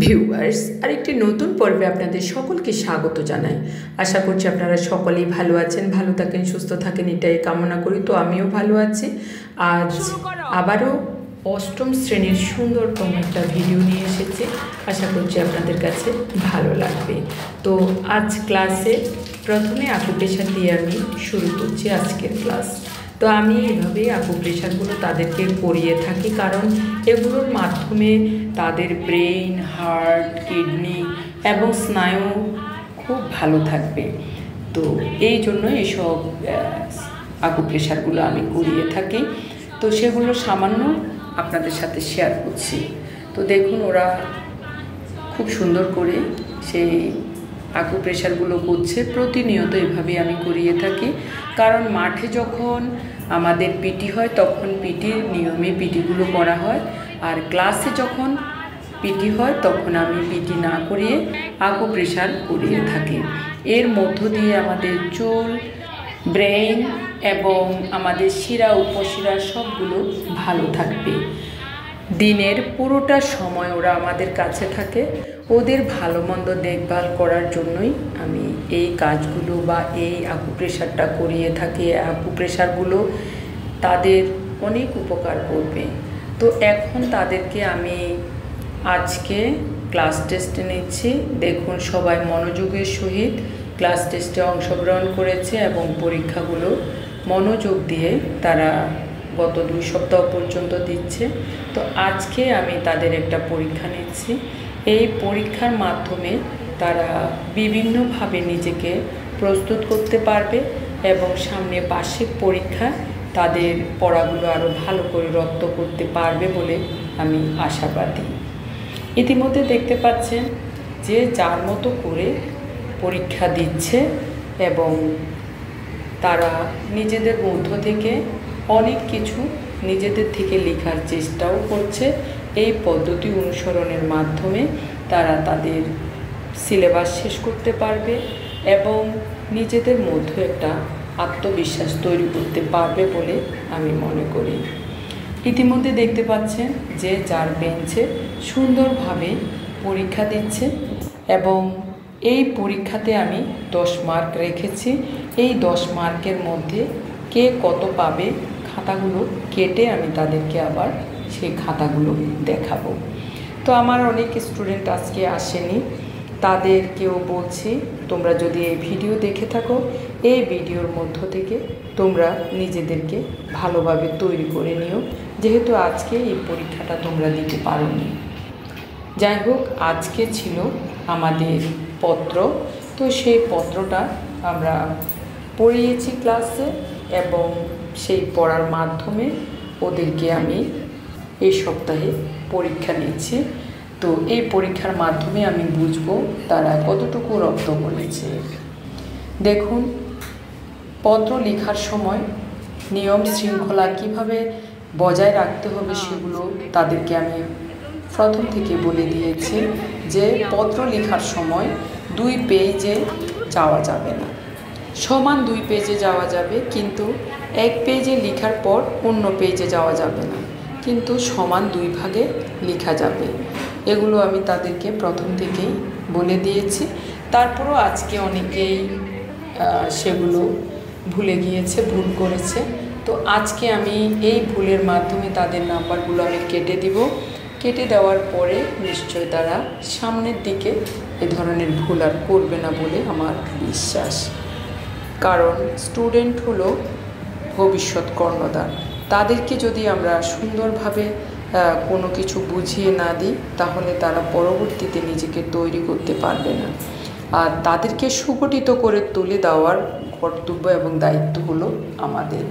Viewers, আরেকটি নতুন পর্বে আপনাদের সকলকে স্বাগত জানাই। আশা করছি আপনারা সকলেই ভালো আছেন, ভালো থাকেন, সুস্থ থাকেন, এটাই কামনা করি। তো আমিও ভালো আছি। আজ আবারও অষ্টম শ্রেণীর সুন্দরতম একটা ভিডিও নিয়ে এসেছি। আশা করছি আপনাদের কাছে ভালো লাগবে। তো আজ ক্লাসে প্রথমে আকুপ্রেশার দিয়ে আমি শুরু করছি আজকের ক্লাস। তো আমি এভাবে আকুপ্রেশারগুলো তাদেরকে করিয়ে থাকি, কারণ এগুলোর মাধ্যমে তাদের ব্রেন, হার্ট, কিডনি এবং স্নায়ু খুব ভালো থাকবে। তো এই জন্য এসব আকুপ্রেশারগুলো আমি করিয়ে থাকি। তো সেগুলো সামান্য আপনাদের সাথে শেয়ার করছি। তো দেখুন, ওরা খুব সুন্দর করে সেই আকুপ্রেশারগুলো করছে। প্রতিনিয়ত এভাবে আমি করিয়ে থাকি, কারণ মাঠে যখন আমাদের পিটি হয় তখন পিটির নিয়মে পিটিগুলো করা হয়, আর ক্লাসে যখন পিটি হয় তখন আমি পিটি না করিয়ে আকুপ্রেশার করিয়ে থাকি। এর মধ্য দিয়ে আমাদের চুল, ব্রেন এবং আমাদের শিরা, উপশিরা সবগুলো ভালো থাকবে। দিনের পুরোটা সময় ওরা আমাদের কাছে থাকে। ওদের ভালো মন্দ দেখভাল করার জন্যই আমি এই কাজগুলো বা এই আকুপ্রেশারটা করিয়ে থাকি। আকুপ্রেশারগুলো তাদের অনেক উপকার করবে। তো এখন তাদেরকে আমি আজকে ক্লাস টেস্টে নিচ্ছি। দেখুন, সবাই মনোযোগের সহিত ক্লাস টেস্টে অংশগ্রহণ করেছে এবং পরীক্ষাগুলো মনোযোগ দিয়ে তারা গত 2 সপ্তাহ পর্যন্ত দিচ্ছে। তো আজকে আমি তাদের একটা পরীক্ষা নিচ্ছি। এই পরীক্ষার মাধ্যমে তারা বিভিন্নভাবে নিজেকে প্রস্তুত করতে পারবে এবং সামনে বার্ষিক পরীক্ষা তাদের পড়াগুলো আরও ভালো করে রপ্ত করতে পারবে বলে আমি আশাবাদী। ইতিমধ্যে দেখতে পাচ্ছেন যে যার মতো করে পরীক্ষা দিচ্ছে এবং তারা নিজেদের মধ্য থেকে অনেক কিছু নিজেদের থেকে লেখার চেষ্টাও করছে। এই পদ্ধতি অনুসরণের মাধ্যমে তারা তাদের সিলেবাস শেষ করতে পারবে এবং নিজেদের মধ্যে একটা আত্মবিশ্বাস তৈরি করতে পারবে বলে আমি মনে করি। ইতিমধ্যে দেখতে পাচ্ছেন যে যার বেঞ্চে সুন্দরভাবে পরীক্ষা দিচ্ছে এবং এই পরীক্ষাতে আমি 10 মার্ক রেখেছি। এই 10 মার্কের মধ্যে কে কত পাবে খাতাগুলো কেটে আমি তাদেরকে আবার সেই খাতাগুলো দেখাবো। তো আমার অনেক স্টুডেন্ট আজকে আসেনি, তাদেরকেও বলছি তোমরা যদি এই ভিডিও দেখে থাকো, এই ভিডিওর মধ্য থেকে তোমরা নিজেদেরকে ভালোভাবে তৈরি করে নিও, যেহেতু আজকে এই পরীক্ষাটা তোমরা দিতে পারোনি। যাই হোক, আজকে ছিল আমাদের পত্র। তো সেই পত্রটা আমরা পড়িয়েছি ক্লাসে এবং সেই পড়ার মাধ্যমে ওদেরকে আমি এই সপ্তাহে পরীক্ষা নিচ্ছি। তো এই পরীক্ষার মাধ্যমে আমি বুঝবো তারা কতটুকু রপ্ত করেছে। দেখুন, পত্র লেখার সময় নিয়ম শৃঙ্খলা কিভাবে বজায় রাখতে হবে সেগুলো তাদেরকে আমি প্রথম থেকে বলে দিয়েছি, যে পত্র লেখার সময় 2 পেজে যাওয়া যাবে না। সমান 2 পেজে যাওয়া যাবে, কিন্তু 1 পেজে লেখার পর অন্য পেজে যাওয়া যাবে না, কিন্তু সমান 2 ভাগে লেখা যাবে। এগুলো আমি তাদেরকে প্রথম থেকেই বলে দিয়েছি। তারপরও আজকে অনেকেই সেগুলো ভুলে গিয়েছে, ভুল করেছে। তো আজকে আমি এই ভুলের মাধ্যমে তাদের নাম্বারগুলো আমি কেটে দিব। কেটে দেওয়ার পরে নিশ্চয় তারা সামনের দিকে এ ধরনের ভুল আর করবে না বলে আমার বিশ্বাস। কারণ স্টুডেন্ট হলো ভবিষ্যৎ কর্ণধার। তাদেরকে যদি আমরা সুন্দরভাবে কোনো কিছু বুঝিয়ে না দিই, তাহলে তারা পরবর্তীতে নিজেকে তৈরি করতে পারবে না। আর তাদেরকে সুগঠিত করে তুলে দেওয়ার কর্তব্য এবং দায়িত্ব হলো আমাদের।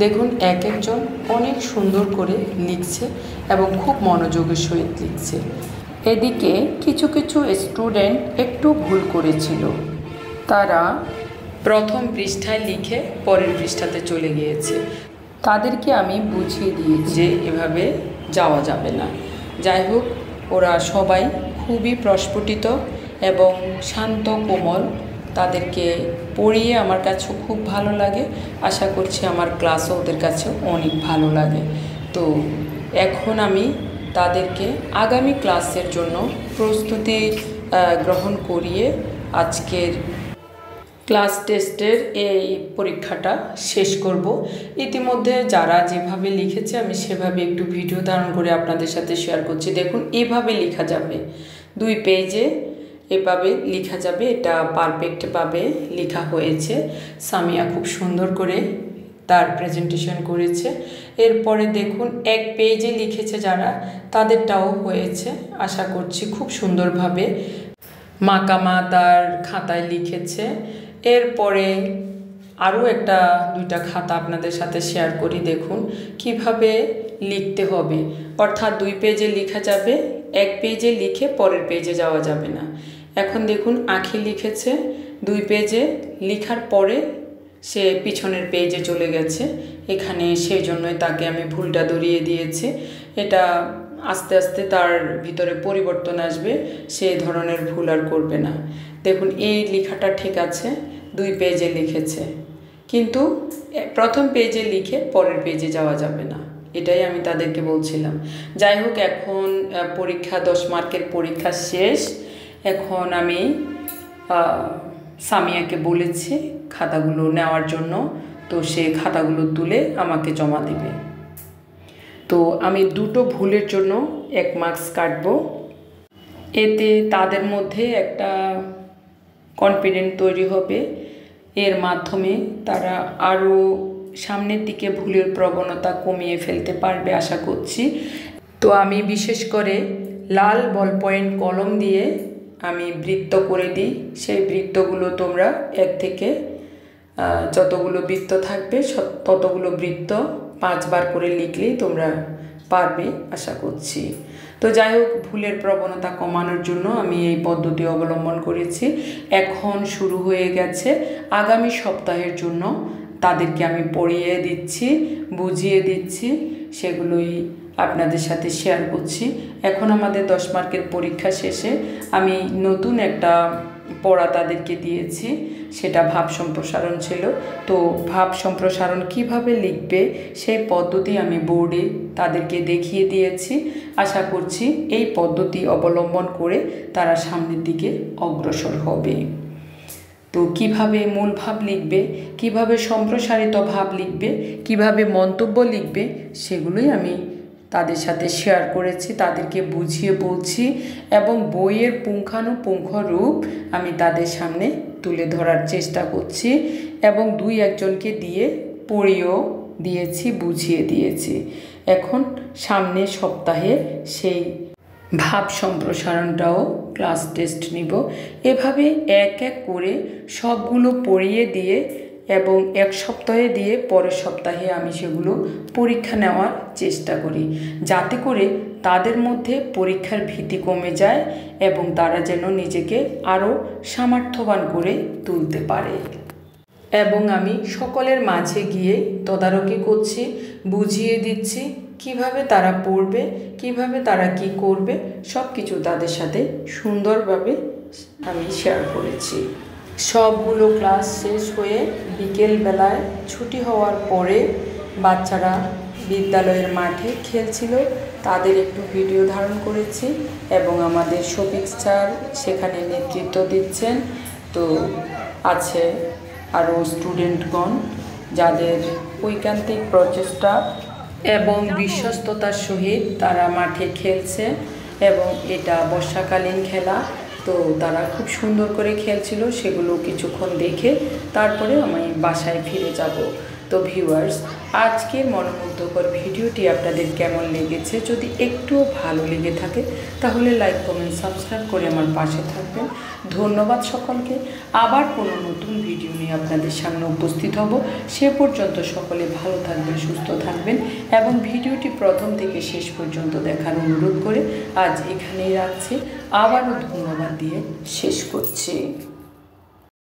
দেখুন, এক একজন অনেক সুন্দর করে লিখছে এবং খুব মনোযোগের সহিত লিখছে। এদিকে কিছু কিছু স্টুডেন্ট একটু ভুল করেছিল। তারা প্রথম পৃষ্ঠায় লিখে পরের পৃষ্ঠাতে চলে গিয়েছে। তাদেরকে আমি বুঝিয়ে দিয়েছি যে এভাবে যাওয়া যাবে না। যাই হোক, ওরা সবাই খুবই প্রস্ফুটিত এবং শান্ত, কোমল। তাদেরকে পড়িয়ে আমার কাছে খুব ভালো লাগে। আশা করছি আমার ক্লাসও ওদের কাছে অনেক ভালো লাগে। তো এখন আমি তাদেরকে আগামী ক্লাসের জন্য প্রস্তুতি গ্রহণ করিয়ে আজকের ক্লাস টেস্টের এই পরীক্ষাটা শেষ করব। ইতিমধ্যে যারা যেভাবে লিখেছে আমি সেভাবে একটু ভিডিও ধারণ করে আপনাদের সাথে শেয়ার করছি। দেখুন, এভাবে লেখা যাবে, 2 পেজে এভাবে লেখা যাবে। এটা পারফেক্টভাবে লেখা হয়েছে। সামিয়া খুব সুন্দর করে তার প্রেজেন্টেশন করেছে। এরপরে দেখুন 1 পেজে লিখেছে যারা, তাদেরটাও হয়েছে। আশা করছি খুব সুন্দরভাবে মাকামা তার খাতায় লিখেছে। এরপরে আরও 2টা খাতা আপনাদের সাথে শেয়ার করি। দেখুন কিভাবে লিখতে হবে, অর্থাৎ 2 পেজে লেখা যাবে, 1 পেজে লিখে পরের পেজে যাওয়া যাবে না। এখন দেখুন আঁখি লিখেছে 2 পেজে, লেখার পরে সে পিছনের পেজে চলে গেছে। এখানে সেই জন্যই তাকে আমি ভুলটা ধরিয়ে দিয়েছি। এটা আস্তে আস্তে তার ভিতরে পরিবর্তন আসবে, সে ধরনের ভুল আর করবে না। দেখুন এই লেখাটা ঠিক আছে, 2 পেজে লিখেছে, কিন্তু প্রথম পেজে লিখে পরের পেজে যাওয়া যাবে না। এটাই আমি তাদেরকে বলছিলাম। যাই হোক, এখন পরীক্ষা 10 মার্কের পরীক্ষা শেষ। এখন আমি সামিয়াকে বলেছি খাতাগুলো নেওয়ার জন্য, তো সে খাতাগুলো তুলে আমাকে জমা দিবে। তো আমি 2টো ভুলের জন্য 1 মার্কস কাটব। এতে তাদের মধ্যে একটা কনফিডেন্ট তৈরি হবে, এর মাধ্যমে তারা আরও সামনের দিকে ভুলের প্রবণতা কমিয়ে ফেলতে পারবে আশা করছি। তো আমি বিশেষ করে লাল বল পয়েন্ট কলম দিয়ে আমি বৃত্ত করে দিই। সেই বৃত্তগুলো তোমরা 1 থেকে যতগুলো বৃত্ত থাকবে ততগুলো বৃত্ত 5 বার করে লিখলেই তোমরা পারবে আশা করছি। তো যাই হোক, ভুলের প্রবণতা কমানোর জন্য আমি এই পদ্ধতি অবলম্বন করেছি। এখন শুরু হয়ে গেছে আগামী সপ্তাহের জন্য তাদেরকে আমি পড়িয়ে দিচ্ছি, বুঝিয়ে দিচ্ছি, সেগুলোই আপনাদের সাথে শেয়ার করছি। এখন আমাদের 10 মার্কের পরীক্ষা শেষে আমি নতুন একটা পড়া তাদেরকে দিয়েছি, সেটা ভাব সম্প্রসারণ ছিল। তো ভাব সম্প্রসারণ কিভাবে লিখবে সেই পদ্ধতি আমি বোর্ডে তাদেরকে দেখিয়ে দিয়েছি। আশা করছি এই পদ্ধতি অবলম্বন করে তারা সামনের দিকে অগ্রসর হবে। তো কিভাবে মূল ভাব লিখবে, কিভাবে সম্প্রসারিত ভাব লিখবে, কিভাবে মন্তব্য লিখবে, সেগুলোই আমি তাদের সাথে শেয়ার করেছি, তাদেরকে বুঝিয়ে বলছি এবং বইয়ের পুঙ্খানুপুঙ্খ রূপ আমি তাদের সামনে তুলে ধরার চেষ্টা করছি এবং 2-1 জনকে দিয়ে পড়িয়েও দিয়েছি, বুঝিয়ে দিয়েছি। এখন সামনের সপ্তাহে সেই ভাব সম্প্রসারণটাও ক্লাস টেস্ট নিব। এভাবে 1-1 করে সবগুলো পড়িয়ে দিয়ে এবং 1 সপ্তাহে দিয়ে পরের সপ্তাহে আমি সেগুলো পরীক্ষা নেওয়ার চেষ্টা করি, যাতে করে তাদের মধ্যে পরীক্ষার ভীতি কমে যায় এবং তারা যেন নিজেকে আরও সামর্থ্যবান করে তুলতে পারে। এবং আমি সকলের মাঝে গিয়ে তদারকি করছি, বুঝিয়ে দিচ্ছি কিভাবে তারা পড়বে, কিভাবে তারা কি করবে, সব কিছু তাদের সাথে সুন্দরভাবে আমি শেয়ার করেছি। সবগুলো ক্লাস শেষ হয়ে বিকেলবেলায় ছুটি হওয়ার পরে বাচ্চারা বিদ্যালয়ের মাঠে খেলছিল, তাদের একটু ভিডিও ধারণ করেছি এবং আমাদের শফিক স্যার সেখানে নেতৃত্ব দিচ্ছেন। তো আছে আরও স্টুডেন্টগণ যাদের ঐকান্তিক প্রচেষ্টা এবং বিশ্বস্ততার সহিত তারা মাঠে খেলছে এবং এটা বর্ষাকালীন খেলা। তো তারা খুব সুন্দর করে খেলছিল, সেগুলো কিছুক্ষণ দেখে তারপরে আমি বাসায় ফিরে যাব। তো ভিউয়ার্স, আজকের মনোমুগ্ধকর ভিডিওটি আপনাদের কেমন লেগেছে? যদি একটুও ভালো লেগে থাকে তাহলে লাইক, কমেন্ট, সাবস্ক্রাইব করে আমার পাশে থাকবেন। ধন্যবাদ সকলকে। আবার কোনো নতুন ভিডিও নিয়ে আপনাদের সামনে উপস্থিত হব। সে পর্যন্ত সকলে ভালো থাকবেন, সুস্থ থাকবেন এবং ভিডিওটি প্রথম থেকে শেষ পর্যন্ত দেখার অনুরোধ করে আজ এখানেই রাখছি। আবারও ধন্যবাদ দিয়ে শেষ করছি।